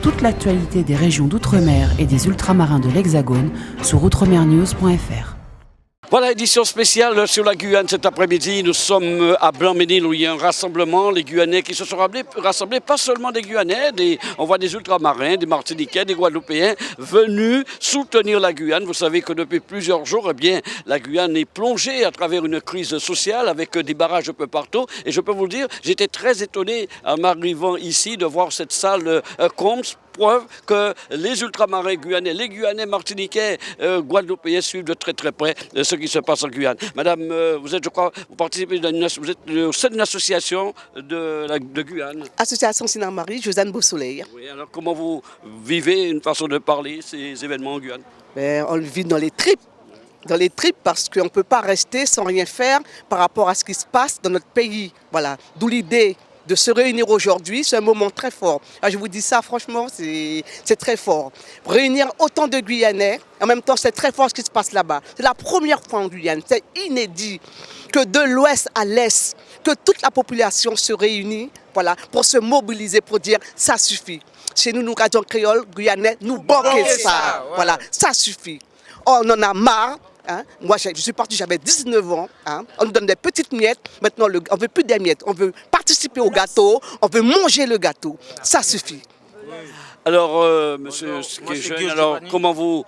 toute l'actualité des régions d'outre-mer et des ultramarins de l'Hexagone sur outremernews.fr. Voilà, édition spéciale sur la Guyane cet après-midi. Nous sommes à Blanc-Ménil où il y a un rassemblement. Les Guyanais qui se sont rassemblés, pas seulement des Guyanais, on voit des ultramarins, des Martiniquais, des Guadeloupéens venus soutenir la Guyane. Vous savez que depuis plusieurs jours, la Guyane est plongée à travers une crise sociale avec des barrages un peu partout. Et je peux vous le dire, j'étais très étonné en m'arrivant ici de voir cette salle Combs. Preuve que les ultramarins guyanais, les Guyanais, Martiniquais, Guadeloupéens suivent de très très près ce qui se passe en Guyane. Madame, vous êtes, je crois, vous participez vous êtes au sein d'une association de Guyane. Association Sinamari, Josiane Beausoleil. Oui, alors comment vous vivez une façon de parler ces événements en Guyane? On le vit dans les tripes. Dans les tripes parce qu'on ne peut pas rester sans rien faire par rapport à ce qui se passe dans notre pays. Voilà, d'où l'idée de se réunir aujourd'hui, c'est un moment très fort. Alors, je vous dis ça, franchement, c'est très fort. Réunir autant de Guyanais, en même temps, c'est très fort ce qui se passe là-bas. C'est la première fois en Guyane, c'est inédit que de l'ouest à l'est, que toute la population se réunit, voilà, pour se mobiliser, pour dire ça suffit. Chez nous, nous, radio créole, Guyanais, nous banquons ça. Ouais. Voilà, ça suffit. On en a marre. Hein? Moi, je suis parti, j'avais 19 ans. Hein? On nous donne des petites miettes. Maintenant, on ne veut plus des miettes. On veut participer au gâteau. On veut manger le gâteau. Ça suffit. Alors, monsieur Jeune, alors comment vous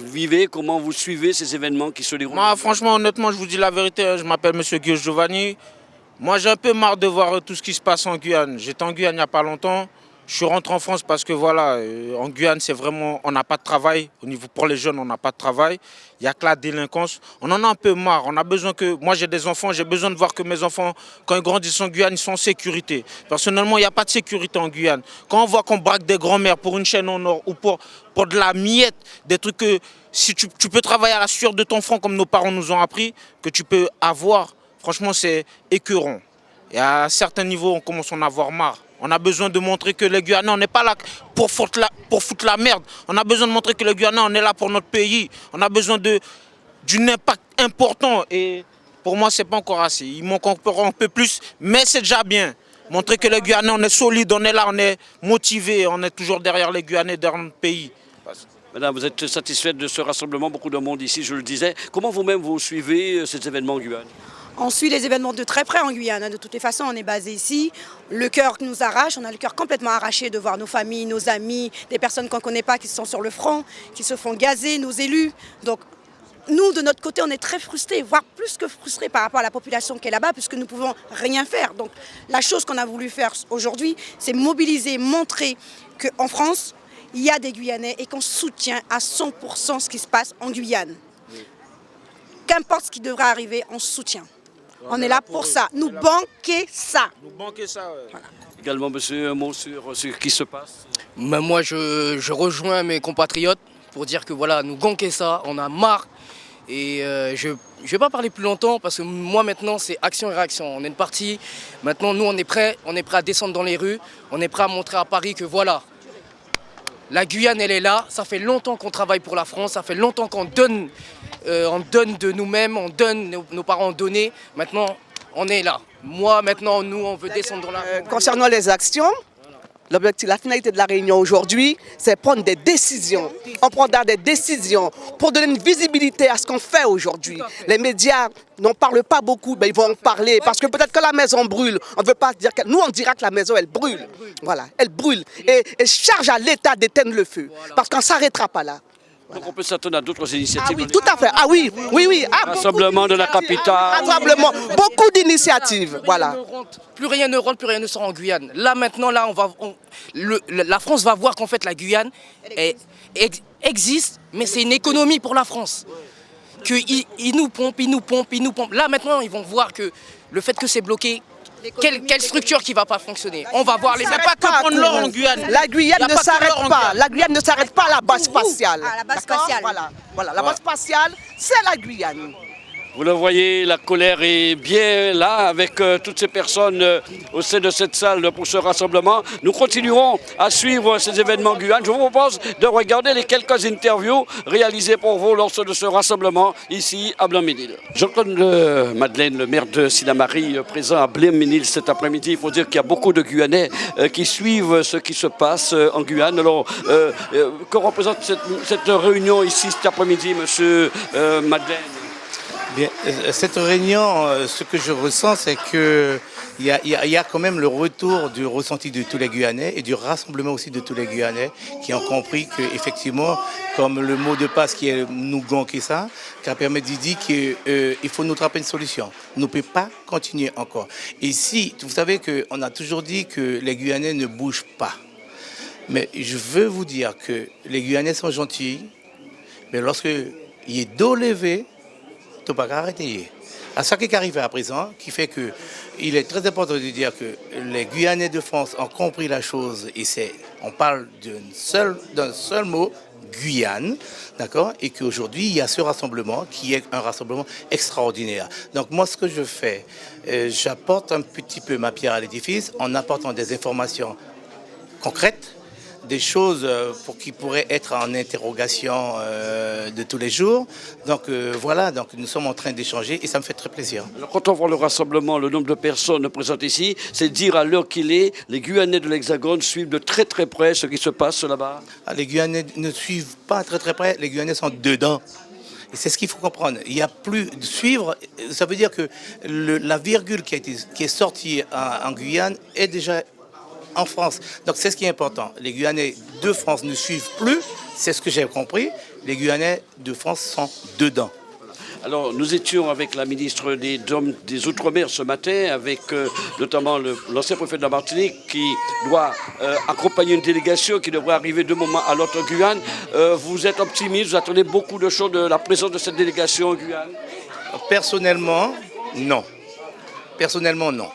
vivez, comment vous suivez ces événements qui se déroulent? Moi, franchement, honnêtement, je vous dis la vérité. Je m'appelle monsieur Guillaume Giovanni. Moi, j'ai un peu marre de voir tout ce qui se passe en Guyane. J'étais en Guyane il n'y a pas longtemps. Je suis rentré en France parce que voilà, en Guyane, c'est vraiment, on n'a pas de travail. Au niveau pour les jeunes, on n'a pas de travail. Il n'y a que la délinquance. On en a un peu marre. On a besoin que, moi j'ai des enfants, j'ai besoin de voir que mes enfants, quand ils grandissent en Guyane, ils sont en sécurité. Personnellement, il n'y a pas de sécurité en Guyane. Quand on voit qu'on braque des grands-mères pour une chaîne en or ou pour de la miette, des trucs que si tu peux travailler à la sueur de ton front comme nos parents nous ont appris, que tu peux avoir, franchement, c'est écœurant. Et à certains niveaux, on commence à en avoir marre. On a besoin de montrer que les Guyanais, on n'est pas là pour foutre la merde. On a besoin de montrer que les Guyanais, on est là pour notre pays. On a besoin d'un impact important. Et pour moi, ce n'est pas encore assez. Il manque encore un peu plus, mais c'est déjà bien. Montrer que les Guyanais, on est solide, on est là, on est motivé, on est toujours derrière les Guyanais, derrière notre pays. Madame, vous êtes satisfaite de ce rassemblement, beaucoup de monde ici, je le disais. Comment vous-même vous suivez ces événements en Guyane? On suit les événements de très près en Guyane. De toutes les façons, on est basé ici. Le cœur nous arrache. On a le cœur complètement arraché de voir nos familles, nos amis, des personnes qu'on ne connaît pas qui sont sur le front, qui se font gazer, nos élus. Donc, nous, de notre côté, on est très frustrés, voire plus que frustrés par rapport à la population qui est là-bas, puisque nous ne pouvons rien faire. Donc, la chose qu'on a voulu faire aujourd'hui, c'est mobiliser, montrer qu'en France, il y a des Guyanais et qu'on soutient à 100% ce qui se passe en Guyane. Qu'importe ce qui devra arriver, on soutient. On est là pour ça. Nous banquer ça. Nous banquer ça, ouais. Voilà. Également, monsieur, un mot sur ce qui se passe? Mais moi, je rejoins mes compatriotes pour dire que voilà, nous banquer ça, on a marre. Et je ne vais pas parler plus longtemps parce que moi, maintenant, c'est action et réaction. On est parti. Maintenant, nous, on est prêts à descendre dans les rues. On est prêts à montrer à Paris que voilà, la Guyane, elle est là. Ça fait longtemps qu'on travaille pour la France. Ça fait longtemps qu'on donne, on donne de nous-mêmes, on donne, nos parents ont donné. Maintenant, on est là. Moi, maintenant, nous, on veut descendre dans la rue. Concernant les actions, l'objectif, la finalité de la réunion aujourd'hui, c'est prendre des décisions. On prendra des décisions pour donner une visibilité à ce qu'on fait aujourd'hui. Les médias n'en parlent pas beaucoup, mais ils vont en parler parce que peut-être que la maison brûle. On ne veut pas dire que nous, on dira que la maison, elle brûle. Voilà, elle brûle. Et charge à l'État d'éteindre le feu parce qu'on ne s'arrêtera pas là. Voilà. Donc on peut s'attendre à d'autres initiatives. Ah oui, tout à fait. Ah oui, oui, oui. Ah, rassemblement de la capitale. Rassemblement, beaucoup d'initiatives. Voilà. Plus rien ne rentre, plus rien ne sort en Guyane. Là maintenant, là, la France va voir qu'en fait la Guyane existe, mais c'est une économie pour la France. Qu'ils nous pompent, ils nous pompent, ils nous pompent. Là maintenant, ils vont voir que le fait que c'est bloqué, quelle structure qui ne va pas fonctionner. On va voir les... Il n'y a pas que prendre l'or en Guyane. La Guyane ne s'arrête pas. La Guyane ne s'arrête pas à la base spatiale. À la base spatiale. Voilà. La base spatiale, c'est la Guyane. Vous le voyez, la colère est bien là avec toutes ces personnes au sein de cette salle pour ce rassemblement. Nous continuerons à suivre ces événements en Guyane. Je vous propose de regarder les quelques interviews réalisées pour vous lors de ce rassemblement ici à Blanc-Ménil. Jean-Claude Madeleine, le maire de Sidamari, présent à Blanc-Ménil cet après-midi. Il faut dire qu'il y a beaucoup de Guyanais qui suivent ce qui se passe en Guyane. Alors, que représente cette réunion ici cet après-midi, monsieur Madeleine? Bien, cette réunion, ce que je ressens, c'est qu'il y a quand même le retour du ressenti de tous les Guyanais et du rassemblement aussi de tous les Guyanais qui ont compris qu'effectivement, comme le mot de passe qui est nous gonquer ça, qui permet de dire qu'il faut nous trouver une solution. On ne peut pas continuer encore. Et si, vous savez qu'on a toujours dit que les Guyanais ne bougent pas. Mais je veux vous dire que les Guyanais sont gentils, mais lorsque il est dos levé, il ne faut pas arrêter. À ce qui arrive à présent, qui fait qu'il est très important de dire que les Guyanais de France ont compris la chose et on parle d'un seul mot, Guyane, d'accord, et qu'aujourd'hui il y a ce rassemblement qui est un rassemblement extraordinaire. Donc moi ce que je fais, j'apporte un petit peu ma pierre à l'édifice en apportant des informations concrètes, des choses qui pourraient être en interrogation de tous les jours. Donc voilà, donc nous sommes en train d'échanger et ça me fait très plaisir. Alors, quand on voit le rassemblement, le nombre de personnes présentes ici, c'est dire à l'heure qu'il est, les Guyanais de l'Hexagone suivent de très très près ce qui se passe là-bas. Les Guyanais ne suivent pas très très près, les Guyanais sont dedans. Et c'est ce qu'il faut comprendre. Il n'y a plus de suivre, ça veut dire que la virgule qui est sortie en Guyane est déjà en France. Donc c'est ce qui est important. Les Guyanais de France ne suivent plus, c'est ce que j'ai compris. Les Guyanais de France sont dedans. Alors nous étions avec la ministre des Outre-mer ce matin, avec notamment l'ancien préfet de la Martinique qui doit accompagner une délégation qui devrait arriver d'un moment à l'autre en Guyane. Vous êtes optimiste, vous attendez beaucoup de choses de la présence de cette délégation en Guyane? Personnellement, non. Personnellement, non.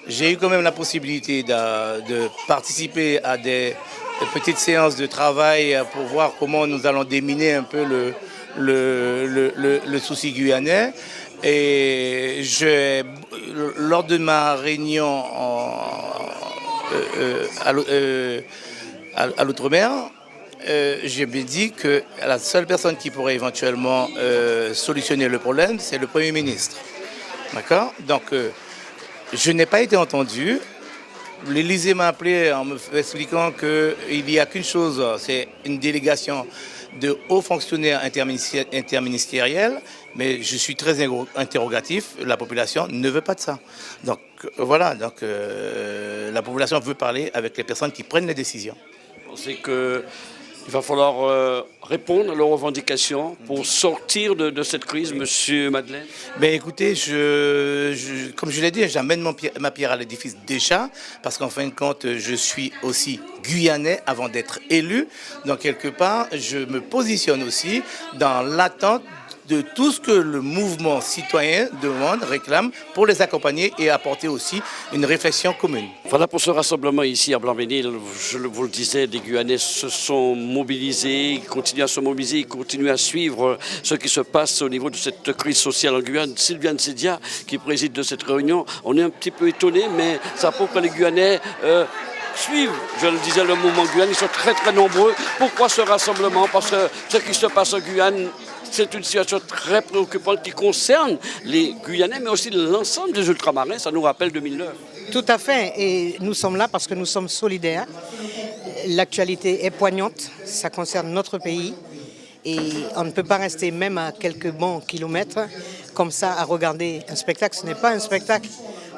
J'ai eu quand même la possibilité de participer à des petites séances de travail pour voir comment nous allons déminer un peu le souci guyanais. Et lors de ma réunion à l'Outre-mer, j'ai dit que la seule personne qui pourrait éventuellement solutionner le problème, c'est le Premier ministre. D'accord ? Donc, je n'ai pas été entendu. L'Élysée m'a appelé en m'expliquant qu'il n'y a qu'une chose, c'est une délégation de hauts fonctionnaires interministériels, mais je suis très interrogatif, la population ne veut pas de ça. Donc voilà, la population veut parler avec les personnes qui prennent les décisions. Vous pensez qu'il va falloir répondre à leurs revendications pour sortir de cette crise, monsieur Madeleine? Ben écoutez, comme je l'ai dit, j'amène ma pierre à l'édifice déjà, parce qu'en fin de compte, je suis aussi guyanais avant d'être élu. Donc quelque part, je me positionne aussi dans l'attente de tout ce que le mouvement citoyen demande, réclame, pour les accompagner et apporter aussi une réflexion commune. Voilà pour ce rassemblement ici à Blanc-Ménil. Je vous le disais, des Guyanais se sont mobilisés, ils continuent à se mobiliser, ils continuent à suivre ce qui se passe au niveau de cette crise sociale en Guyane. Sylviane Sédia, qui préside de cette réunion, on est un petit peu étonnés, mais ça prouve que les Guyanais suivent, je le disais, le mouvement Guyane. Ils sont très très nombreux. Pourquoi ce rassemblement? Parce que ce qui se passe en Guyane, c'est une situation très préoccupante qui concerne les Guyanais, mais aussi l'ensemble des ultramarins. Ça nous rappelle 2009. Tout à fait. Et nous sommes là parce que nous sommes solidaires. L'actualité est poignante. Ça concerne notre pays. Et on ne peut pas rester même à quelques bons kilomètres comme ça à regarder un spectacle. Ce n'est pas un spectacle.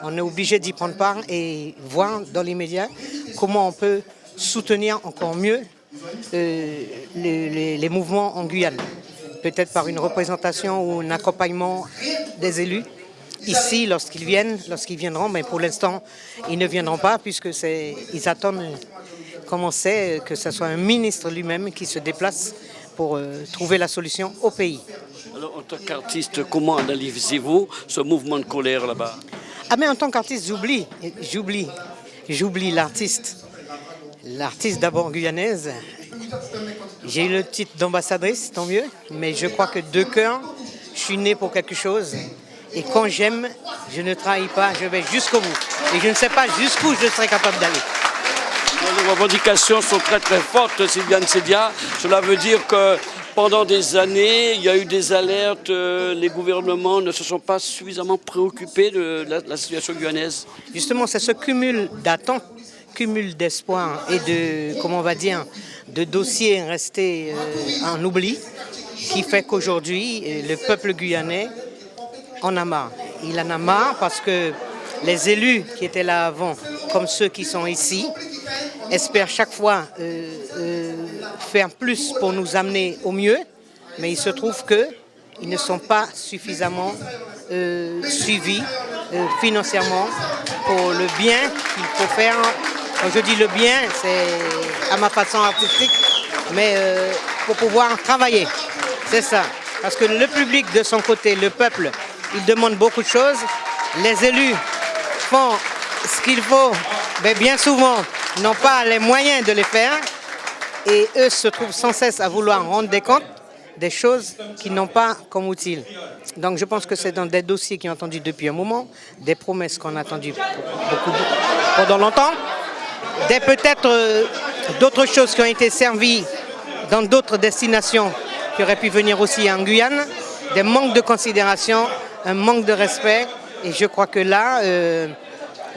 On est obligé d'y prendre part et voir dans les médias comment on peut soutenir encore mieux les mouvements en Guyane. Peut-être par une représentation ou un accompagnement des élus. Ici, lorsqu'ils viendront, mais pour l'instant, ils ne viendront pas puisqu'ils attendent, comme on sait, que ce soit un ministre lui-même qui se déplace pour trouver la solution au pays. Alors, en tant qu'artiste, comment analysez-vous ce mouvement de colère là-bas? Ah mais en tant qu'artiste, j'oublie l'artiste. L'artiste d'abord guyanaise. J'ai eu le titre d'ambassadrice, tant mieux, mais je crois que de cœur, je suis né pour quelque chose. Et quand j'aime, je ne trahis pas, je vais jusqu'au bout. Et je ne sais pas jusqu'où je serai capable d'aller. Les revendications sont très très fortes, Sylviane Sedia. Cela veut dire que pendant des années, il y a eu des alertes, les gouvernements ne se sont pas suffisamment préoccupés de la situation guyanaise. Justement, c'est ce cumul d'attentes, cumul d'espoir et de, comment on va dire, de dossiers restés en oubli, qui fait qu'aujourd'hui, le peuple guyanais en a marre. Il en a marre parce que les élus qui étaient là avant, comme ceux qui sont ici, espèrent chaque fois faire plus pour nous amener au mieux, mais il se trouve qu'ils ne sont pas suffisamment suivis financièrement pour le bien qu'il faut faire. Quand je dis le bien, c'est à ma façon artistique, mais pour pouvoir travailler. C'est ça. Parce que le public de son côté, le peuple, il demande beaucoup de choses. Les élus font ce qu'il faut, mais bien souvent n'ont pas les moyens de les faire. Et eux se trouvent sans cesse à vouloir rendre des comptes des choses qu'ils n'ont pas comme outil. Donc je pense que c'est dans des dossiers qui ont attendu depuis un moment, des promesses qu'on a attendues pendant longtemps, des peut-être d'autres choses qui ont été servies dans d'autres destinations qui auraient pu venir aussi en Guyane, des manques de considération, un manque de respect. Et je crois que là,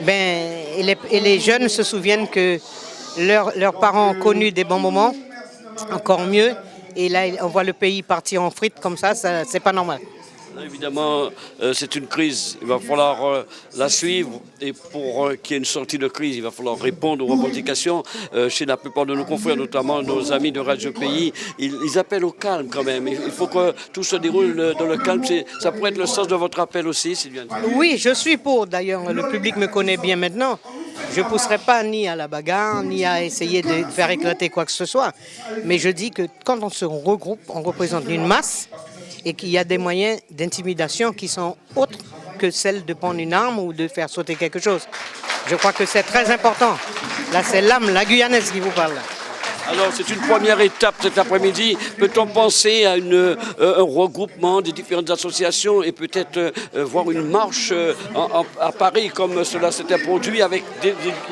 les jeunes se souviennent que leurs parents ont connu des bons moments, encore mieux. Et là, on voit le pays partir en frites comme ça, c'est pas normal. Évidemment, c'est une crise. Il va falloir la suivre. Et pour qu'il y ait une sortie de crise, il va falloir répondre aux revendications. Chez la plupart de nos confrères, notamment nos amis de Radio Pays, ils appellent au calme quand même. Il faut que tout se déroule dans le calme. Ça pourrait être le sens de votre appel aussi, Sylviane. Oui, je suis pour. D'ailleurs, le public me connaît bien maintenant. Je ne pousserai pas ni à la bagarre, ni à essayer de faire éclater quoi que ce soit. Mais je dis que quand on se regroupe, on représente une masse et qu'il y a des moyens d'intimidation qui sont autres que celles de prendre une arme ou de faire sauter quelque chose. Je crois que c'est très important. Là, c'est l'âme, la Guyanaise qui vous parle. Alors, c'est une première étape cet après-midi. Peut-on penser à un regroupement des différentes associations et peut-être voir une marche à Paris comme cela s'était produit avec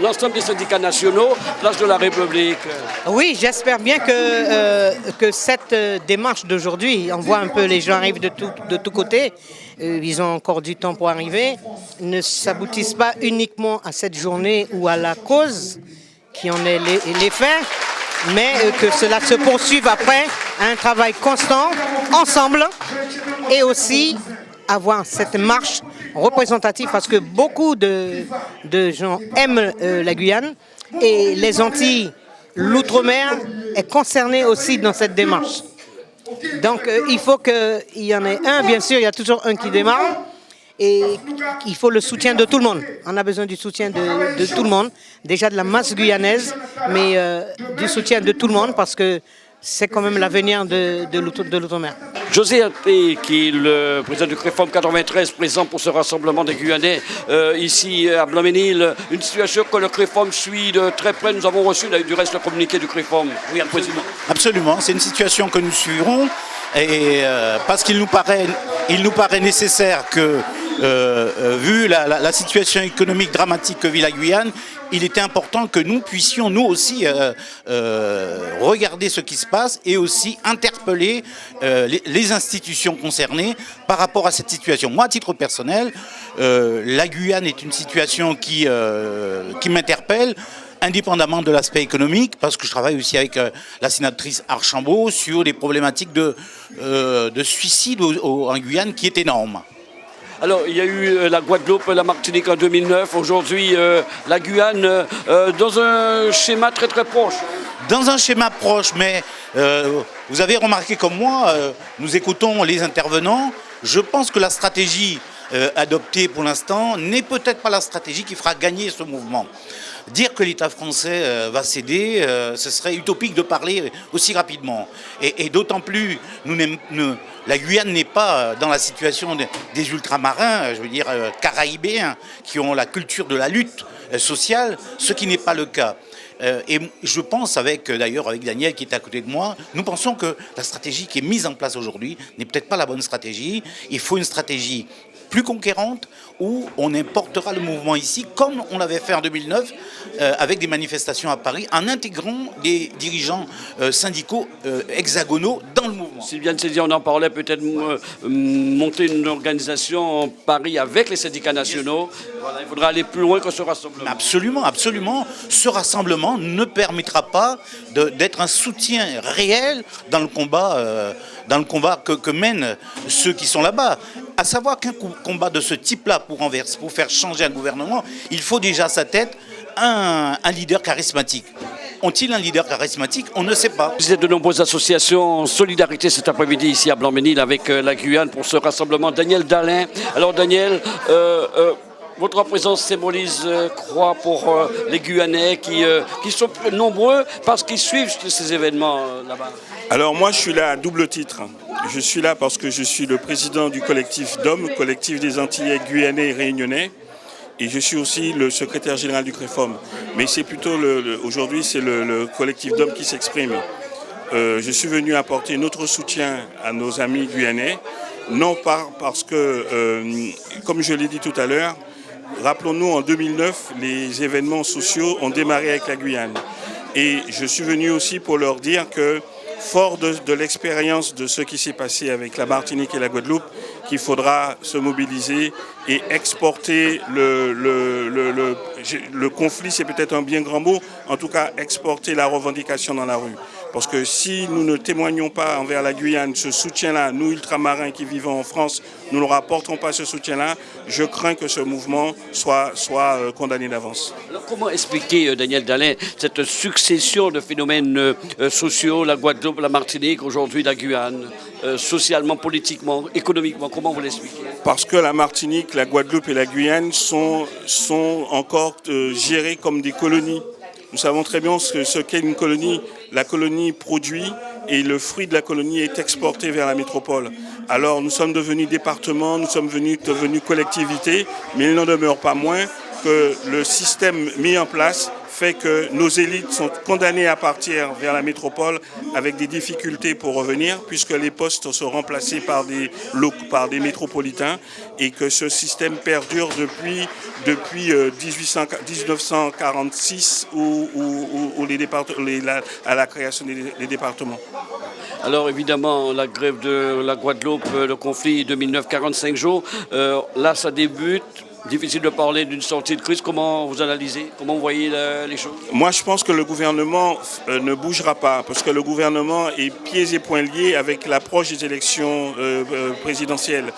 l'ensemble des syndicats nationaux, place de la République? Oui, j'espère bien que cette démarche d'aujourd'hui, on voit un peu les gens arrivent de tous côtés, ils ont encore du temps pour arriver, ne s'aboutissent pas uniquement à cette journée ou à la cause qui en est l'effet, mais que cela se poursuive après un travail constant, ensemble, et aussi avoir cette marche représentative, parce que beaucoup de gens aiment la Guyane, et les Antilles, l'outre-mer est concerné aussi dans cette démarche. Donc il faut qu'il y en ait un, bien sûr, il y a toujours un qui démarre, et il faut le soutien de tout le monde. On a besoin du soutien de tout le monde, déjà de la masse guyanaise, mais du soutien de tout le monde parce que c'est quand même l'avenir de l'outre-mer. José Até, qui est le président du CREFOM 93, présent pour ce rassemblement des Guyanais ici à Blainmesnil, une situation que le CREFOM suit de très près. Nous avons reçu du reste le communiqué du CREFOM. Oui, président. Absolument, c'est une situation que nous suivrons et parce qu'il nous paraît nécessaire que, vu la situation économique dramatique que vit la Guyane, il était important que nous puissions nous aussi regarder ce qui se passe et aussi interpeller les institutions concernées par rapport à cette situation. Moi, à titre personnel, la Guyane est une situation qui m'interpelle, indépendamment de l'aspect économique, parce que je travaille aussi avec la sénatrice Archambault sur des problématiques de suicide en Guyane qui est énorme. Alors, il y a eu la Guadeloupe, la Martinique en 2009. Aujourd'hui, la Guyane, dans un schéma très très proche. Dans un schéma proche, mais vous avez remarqué comme moi, nous écoutons les intervenants. Je pense que la stratégie adoptée pour l'instant n'est peut-être pas la stratégie qui fera gagner ce mouvement. dire que l'État français va céder, ce serait utopique de parler aussi rapidement. Et d'autant plus, la Guyane n'est pas dans la situation des ultramarins, je veux dire caraïbéens, qui ont la culture de la lutte sociale, ce qui n'est pas le cas. Et je pense, d'ailleurs avec Daniel qui est à côté de moi, nous pensons que la stratégie qui est mise en place aujourd'hui n'est peut-être pas la bonne stratégie. Il faut une stratégie plus conquérante où on importera le mouvement ici, comme on l'avait fait en 2009 avec des manifestations à Paris, en intégrant des dirigeants syndicaux hexagonaux dans le mouvement. Sylviane Cézé, on en parlait, peut-être monter une organisation en Paris avec les syndicats nationaux. Voilà, il faudra aller plus loin que ce rassemblement. Absolument, absolument. Ce rassemblement ne permettra pas d'être un soutien réel dans le combat, que mènent ceux qui sont là-bas. À savoir qu'un combat de ce type-là pour faire changer un gouvernement, il faut déjà à sa tête un leader charismatique. Ont-ils un leader charismatique? On ne sait pas. Vous êtes de nombreuses associations en solidarité cet après-midi ici à Blanc-Ménil avec la Guyane pour ce rassemblement. Daniel Dalin. Alors Daniel, votre présence symbolise quoi pour les Guyanais qui sont nombreux parce qu'ils suivent ces événements là-bas? Alors moi je suis là à double titre. Je suis là parce que je suis le président du collectif DOM, collectif des Antillais guyanais et réunionnais. Et je suis aussi le secrétaire général du CREFOM. Mais c'est plutôt, aujourd'hui, c'est le collectif d'hommes qui s'exprime. Je suis venu apporter notre soutien à nos amis guyanais, non pas parce que, comme je l'ai dit tout à l'heure, rappelons-nous, en 2009, les événements sociaux ont démarré avec la Guyane. Et je suis venu aussi pour leur dire que, fort de l'expérience de ce qui s'est passé avec la Martinique et la Guadeloupe, qu'il faudra se mobiliser et exporter le conflit, c'est peut-être un bien grand mot, en tout cas exporter la revendication dans la rue. Parce que si nous ne témoignons pas envers la Guyane ce soutien-là, nous ultramarins qui vivons en France, nous ne leur apporterons pas ce soutien-là, je crains que ce mouvement soit condamné d'avance. Alors comment expliquer, Daniel Dalin, cette succession de phénomènes sociaux, la Guadeloupe, la Martinique, aujourd'hui la Guyane, socialement, politiquement, économiquement, comment vous l'expliquez? Parce que la Martinique, la Guadeloupe et la Guyane sont encore gérées comme des colonies. Nous savons très bien ce qu'est une colonie. La colonie produit et le fruit de la colonie est exporté vers la métropole. Alors nous sommes devenus départements, nous sommes devenus collectivités, mais il n'en demeure pas moins que le système mis en place fait que nos élites sont condamnées à partir vers la métropole avec des difficultés pour revenir, puisque les postes sont remplacés par des métropolitains et que ce système perdure depuis 1946 à la création des départements. Alors évidemment, la grève de la Guadeloupe, le conflit 2009, 45 jours, là ça débute. Difficile de parler d'une sortie de crise. Comment vous analysez? Comment vous voyez les choses? Moi, je pense que le gouvernement ne bougera pas parce que le gouvernement est pieds et poings liés avec l'approche des élections présidentielles.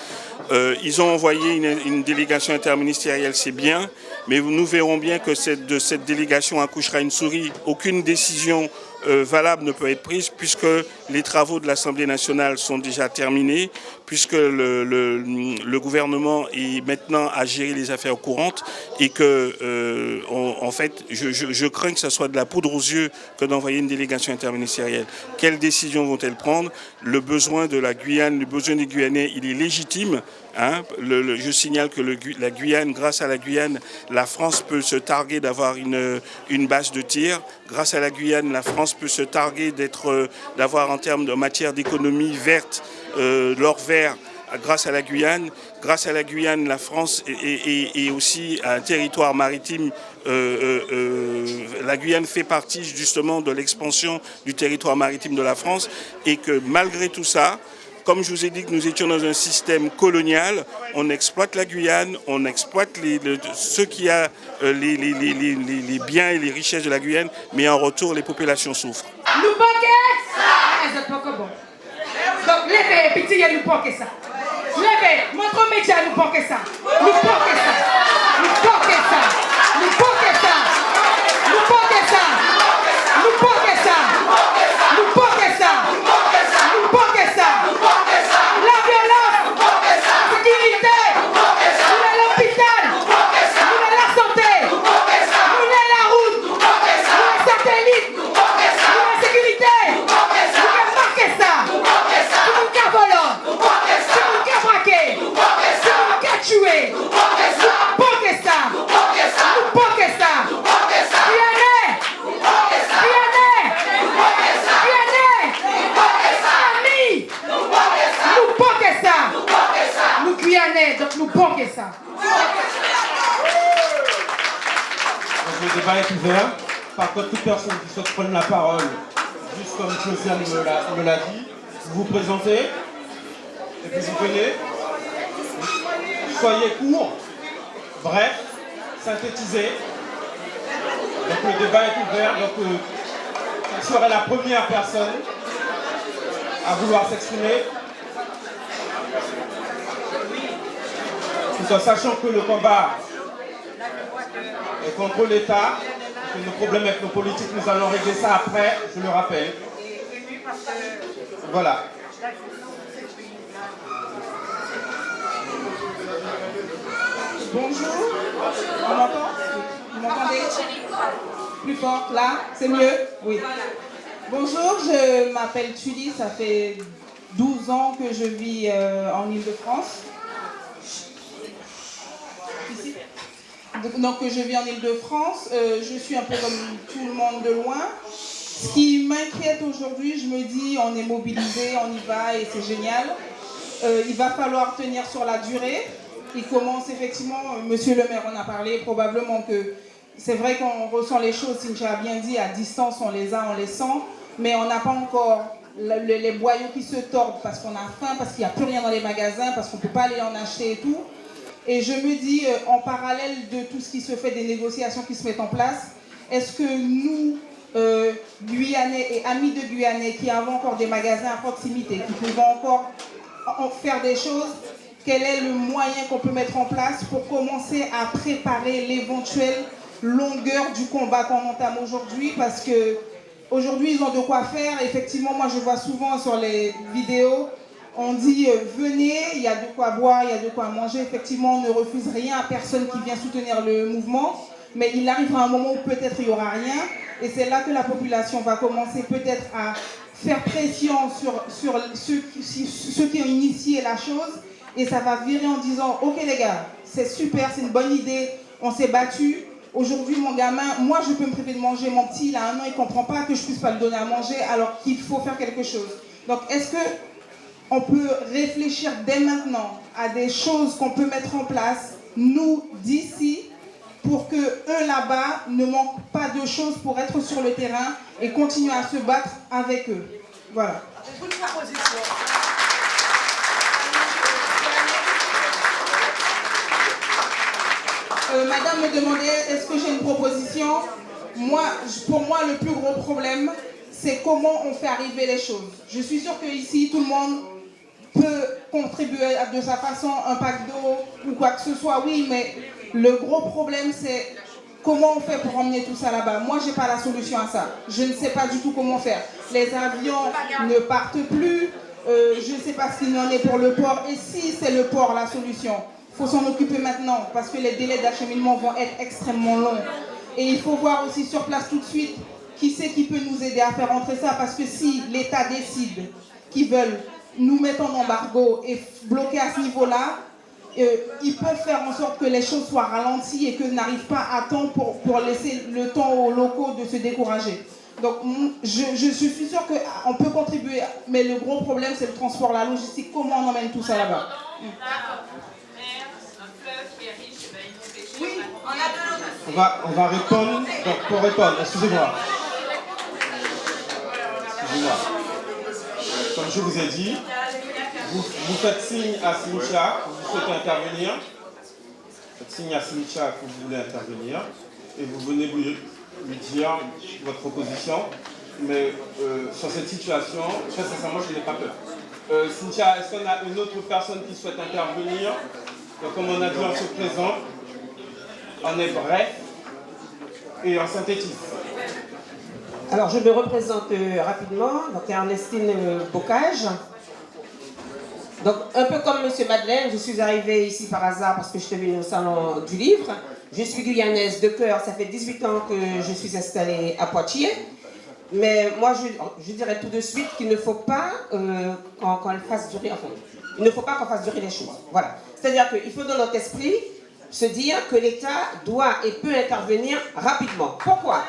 Ils ont envoyé une délégation interministérielle, c'est bien, mais nous verrons bien que de cette délégation accouchera une souris. Aucune décision valable ne peut être prise puisque les travaux de l'Assemblée nationale sont déjà terminés, puisque le gouvernement est maintenant à gérer les affaires courantes et que, en fait, je crains que ce soit de la poudre aux yeux que d'envoyer une délégation interministérielle. Quelles décisions vont-elles prendre? Le besoin de la Guyane, le besoin des Guyanais, il est légitime. Je signale que la Guyane, grâce à la Guyane, la France peut se targuer d'avoir une base de tir. Grâce à la Guyane, la France peut se targuer d'avoir en termes de matière d'économie verte, l'or vert. Grâce à la Guyane, la France est aussi un territoire maritime. La Guyane fait partie justement de l'expansion du territoire maritime de la France et que malgré tout ça, comme je vous ai dit que nous étions dans un système colonial, on exploite la Guyane, on exploite les biens et les richesses de la Guyane, mais en retour, les populations souffrent. Nous poquez ça. Donc, levez, petit, nous poquez ça. Levez, montre média, nous poquez ça. Nous poquez ça. Nous poquez ça. Nous poquez ça. Nous poquez ça. Nous poquez ça. Nous poquez ça. Nous poquez ça. La violence, la sécurité, nous l'hôpital, nous la santé, nous la route. débat est ouvert. Par contre, toute personne qui souhaite prendre la parole, juste comme Josiane me l'a dit, vous vous présentez et puis vous venez. Soyez court, bref, synthétisez. Donc le débat est ouvert. Donc je serai la première personne à vouloir s'exprimer. Tout en sachant que le combat est contre l'État, que nos problèmes avec nos politiques, nous allons régler ça après, je le rappelle. Voilà. Bonjour. On m'entend? Vous m'entendez? Plus fort, là? C'est mieux? Oui. Bonjour, je m'appelle Tully, ça fait 12 ans que je vis en Île-de-France. Ici. Donc je vis en Île-de-France, je suis un peu comme tout le monde de loin. Ce qui m'inquiète aujourd'hui, je me dis, on est mobilisé, on y va et c'est génial. Il va falloir tenir sur la durée. Il commence effectivement, monsieur le maire en a parlé, probablement que c'est vrai qu'on ressent les choses, Cynthia a bien dit, à distance on les a, on les sent, mais on n'a pas encore les boyaux qui se tordent parce qu'on a faim, parce qu'il n'y a plus rien dans les magasins, parce qu'on ne peut pas aller en acheter et tout. Et je me dis, en parallèle de tout ce qui se fait, des négociations qui se mettent en place, est-ce que nous, Guyanais et amis de Guyanais, qui avons encore des magasins à proximité, qui pouvons encore faire des choses, quel est le moyen qu'on peut mettre en place pour commencer à préparer l'éventuelle longueur du combat qu'on entame aujourd'hui? Parce que aujourd'hui, ils ont de quoi faire. Effectivement, moi, je vois souvent sur les vidéos, on dit venez, il y a de quoi boire, il y a de quoi manger. Effectivement, on ne refuse rien à personne qui vient soutenir le mouvement. Mais il arrivera un moment où peut-être il n'y aura rien. Et c'est là que la population va commencer peut-être à faire pression sur ceux qui ont initié la chose. Et ça va virer en disant, ok les gars, c'est super, c'est une bonne idée, on s'est battu. Aujourd'hui, mon gamin, moi je peux me priver de manger, mon petit, il a 1 an, il ne comprend pas que je ne puisse pas le donner à manger alors qu'il faut faire quelque chose. Donc est-ce qu'on peut réfléchir dès maintenant à des choses qu'on peut mettre en place, nous, d'ici, pour que eux là-bas ne manquent pas de choses pour être sur le terrain et continuer à se battre avec eux. Voilà. Madame me demandait, est-ce que j'ai une proposition? Pour moi, le plus gros problème, c'est comment on fait arriver les choses. Je suis sûre qu'ici, tout le monde peut contribuer de sa façon, un pack d'eau ou quoi que ce soit, oui, mais le gros problème, c'est comment on fait pour emmener tout ça là-bas. Moi, je n'ai pas la solution à ça. Je ne sais pas du tout comment faire. Les avions ne partent plus. Je ne sais pas ce qu'il en est pour le port. Et si c'est le port la solution, il faut s'en occuper maintenant parce que les délais d'acheminement vont être extrêmement longs. Et il faut voir aussi sur place tout de suite qui c'est qui peut nous aider à faire entrer ça. Parce que si l'État décide qu'ils veulent nous mettre en embargo et bloquer à ce niveau-là, ils peuvent faire en sorte que les choses soient ralenties et que n'arrivent pas à temps pour laisser le temps aux locaux de se décourager. Donc je suis sûre qu'on peut contribuer, mais le gros problème c'est le transport, la logistique, comment on emmène tout ça là-bas. Oui, On va répondre. Donc, pour répondre, excusez-moi. Comme je vous ai dit, vous faites signe à Cynthia que vous souhaitez intervenir. Faites signe à Cynthia que vous voulez intervenir. Et vous venez lui dire votre proposition. Mais sur cette situation, très sincèrement, je n'ai pas peur. Cynthia, est-ce qu'on a une autre personne qui souhaite intervenir? Donc, comme on a dit, on se présente. On est bref et on synthétise. Alors, je me représente rapidement, donc Ernestine Bocage. Donc, un peu comme M. Madeleine, je suis arrivée ici par hasard parce que je suis venue au salon du livre. Je suis guyanaise de cœur, ça fait 18 ans que je suis installée à Poitiers. Mais moi, je dirais tout de suite qu'il ne faut pas qu'on fasse durer, enfin, il ne faut pas qu'on fasse durer les choses. Voilà. C'est-à-dire qu'il faut dans notre esprit se dire que l'État doit et peut intervenir rapidement. Pourquoi?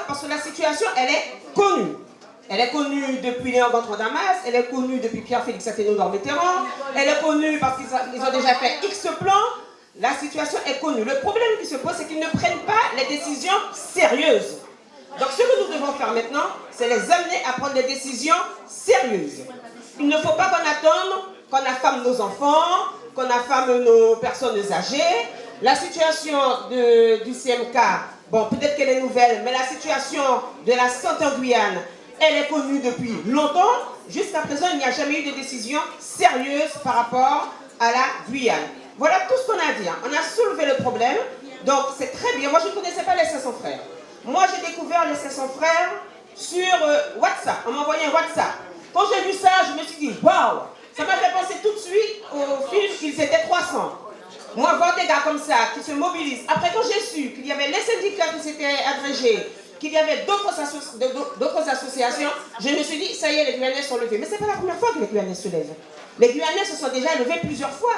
Parce que la situation, elle est connue. Elle est connue depuis Léon Gontran Damas, elle est connue depuis Pierre-Félix Athénault dans Vétéran, elle est connue parce qu'ils ont déjà fait X plans. la situation est connue. Le problème qui se pose, c'est qu'ils ne prennent pas les décisions sérieuses. Donc ce que nous devons faire maintenant, c'est les amener à prendre des décisions sérieuses. Il ne faut pas qu'on attende qu'on affame nos enfants, qu'on affame nos personnes âgées. La situation du CMK, bon, peut-être qu'elle est nouvelle, mais la situation de la santé en Guyane, elle est connue depuis longtemps. Jusqu'à présent, il n'y a jamais eu de décision sérieuse par rapport à la Guyane. Voilà tout ce qu'on a à dire. On a soulevé le problème, donc c'est très bien. Moi, je ne connaissais pas les 500 frères. Moi, j'ai découvert les 500 frères sur WhatsApp. On m'a envoyé un WhatsApp. Quand j'ai vu ça, je me suis dit, waouh, ça m'a fait penser tout de suite au film qu'ils étaient 300. Moi, voir des gars comme ça qui se mobilisent. Après, quand j'ai su qu'il y avait les syndicats qui s'étaient agrégés, qu'il y avait d'autres associations, je me suis dit, ça y est, les Guyanais sont levés. Mais ce n'est pas la première fois que les Guyanais se lèvent. Les Guyanais se sont déjà levés plusieurs fois.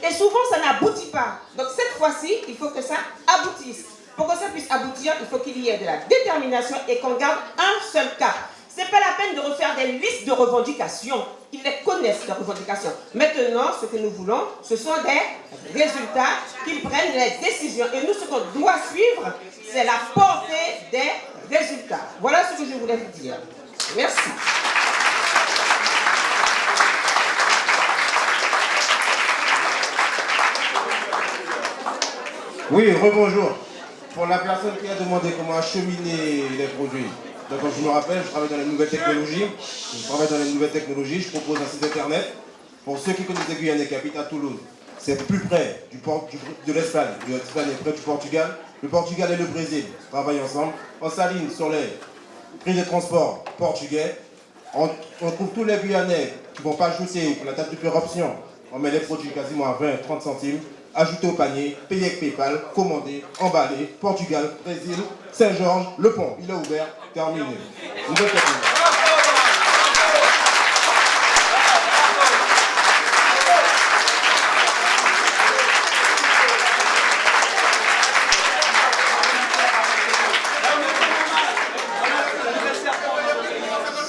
Et souvent, ça n'aboutit pas. Donc cette fois-ci, il faut que ça aboutisse. Pour que ça puisse aboutir, il faut qu'il y ait de la détermination et qu'on garde un seul cap. Ce n'est pas la peine de refaire des listes de revendications. Ils les connaissent, les revendications. Maintenant, ce que nous voulons, ce sont des résultats, qu'ils prennent les décisions. Et nous, ce qu'on doit suivre, c'est la portée des résultats. Voilà ce que je voulais vous dire. Merci. Oui, rebonjour. Pour la personne qui a demandé comment acheminer les produits. Donc, comme je me rappelle, je travaille dans les nouvelles technologies. Je propose un site internet. Pour ceux qui connaissent les Guyanais qui habitent à Toulouse, c'est plus près de l'Espagne. L'Espagne est près du Portugal. Le Portugal et le Brésil travaillent ensemble. On s'aligne sur les prix de transport portugais. On trouve tous les Guyanais qui ne vont pas ajouter pour la date de péremption. On met les produits quasiment à 20-30 centimes. Ajouter au panier, payer avec PayPal, commander, emballer, Portugal, Brésil, Saint-Georges, Le Pont. Il est ouvert, terminé. Nouvelle technologie.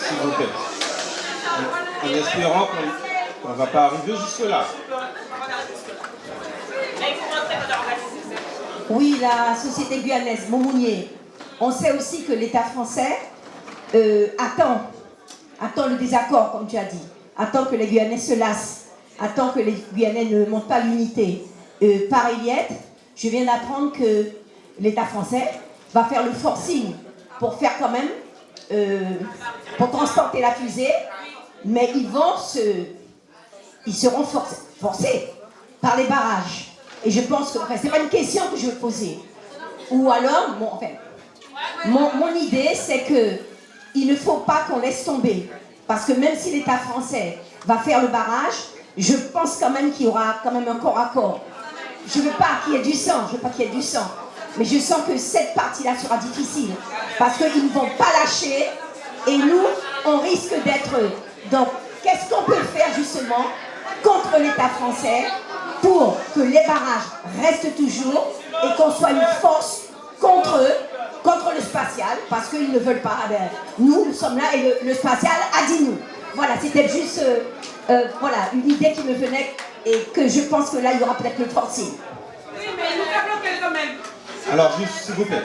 S'il vous plaît. En espérant qu'on ne va pas arriver jusque-là. Oui, la société guyanaise, Montmounier. On sait aussi que l'État français attend le désaccord, comme tu as dit. Attend que les Guyanais se lassent. Attend que les Guyanais ne montent pas l'unité. Par Eliette, je viens d'apprendre que l'État français va faire le forcing pour faire quand même, pour transporter la fusée, mais ils seront forcés par les barrages. Et je pense que, enfin, c'est pas une question que je veux poser. Ou alors, mon idée, c'est que il ne faut pas qu'on laisse tomber. Parce que même si l'État français va faire le barrage, je pense quand même qu'il y aura quand même un corps à corps. Je ne veux pas qu'il y ait du sang, mais je sens que cette partie-là sera difficile. Parce qu'ils ne vont pas lâcher, et nous, on risque d'être... Donc, qu'est-ce qu'on peut faire justement contre l'État français pour que les barrages restent toujours et qu'on soit une force contre eux, contre le spatial, parce qu'ils ne veulent pas. Nous sommes là et le spatial a dit nous. Voilà, c'était juste voilà, une idée qui me venait et que je pense que là, il y aura peut-être le forcing. Oui, mais nous avons bloqué quand même. Alors, juste, s'il vous plaît,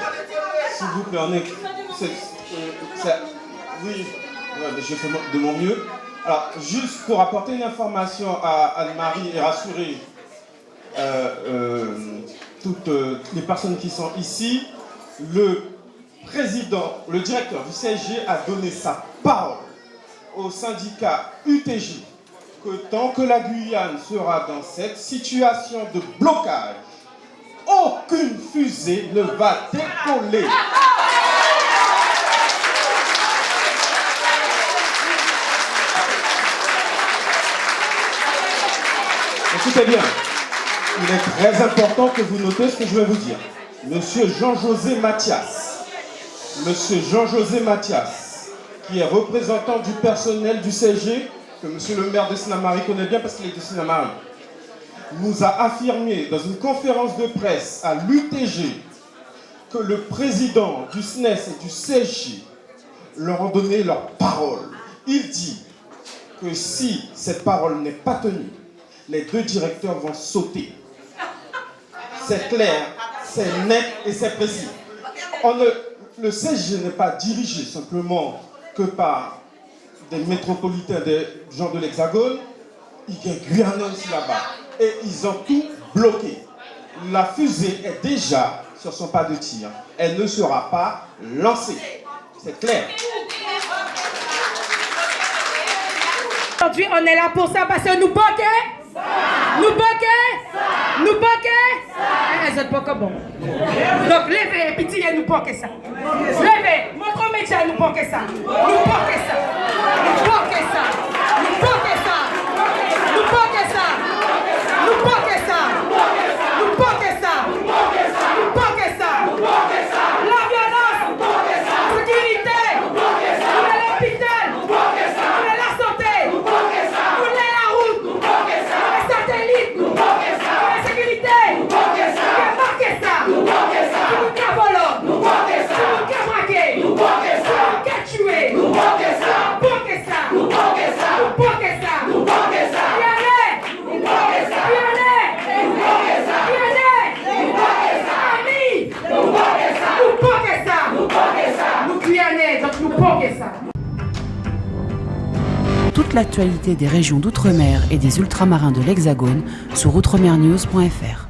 on est... oui, ouais, mais je fais de mon mieux. Alors, juste pour apporter une information à Anne-Marie et rassurer toutes les personnes qui sont ici, le directeur du CSG a donné sa parole au syndicat UTJ que tant que la Guyane sera dans cette situation de blocage, aucune fusée ne va décoller. Écoutez bien, il est très important que vous notez ce que je vais vous dire. Monsieur Jean-José Mathias, qui est représentant du personnel du CSG, que monsieur le maire de Sinamari connaît bien parce qu'il est de Sinamari, nous a affirmé dans une conférence de presse à l'UTG que le président du SNES et du CSG leur ont donné leur parole. Il dit que si cette parole n'est pas tenue, les deux directeurs vont sauter. c'est clair, c'est net et c'est précis. Le CESG n'est pas dirigé simplement que par des métropolitains des gens de l'Hexagone. Il y a Guyanais aussi là-bas. Et ils ont tout bloqué. La fusée est déjà sur son pas de tir. Elle ne sera pas lancée. C'est clair. Aujourd'hui, on est là pour ça parce que nous boquons. Nous boquons. Nous boquons. Les autres boquons bon. Donc, levez, petit, nous boquons ça. Levez, montre métier, nous boquons ça. Nous boquons ça. Nous boquons ça. Nous boquons ça. Nous boquons ça. Nous boquons ça. Nous boquons ça. Nous boquons ça. La violence. La sécurité. Nous l'hôpital. Nous la santé. Nous la route. Nous les satellites. Nous la sécurité. Nous marquons ça. Nous volons. Nous braquer. Nous tuer. Nous boquons ça. Nous boquons ça. Toute l'actualité des régions d'outre-mer et des ultramarins de l'Hexagone sur outremernews.fr.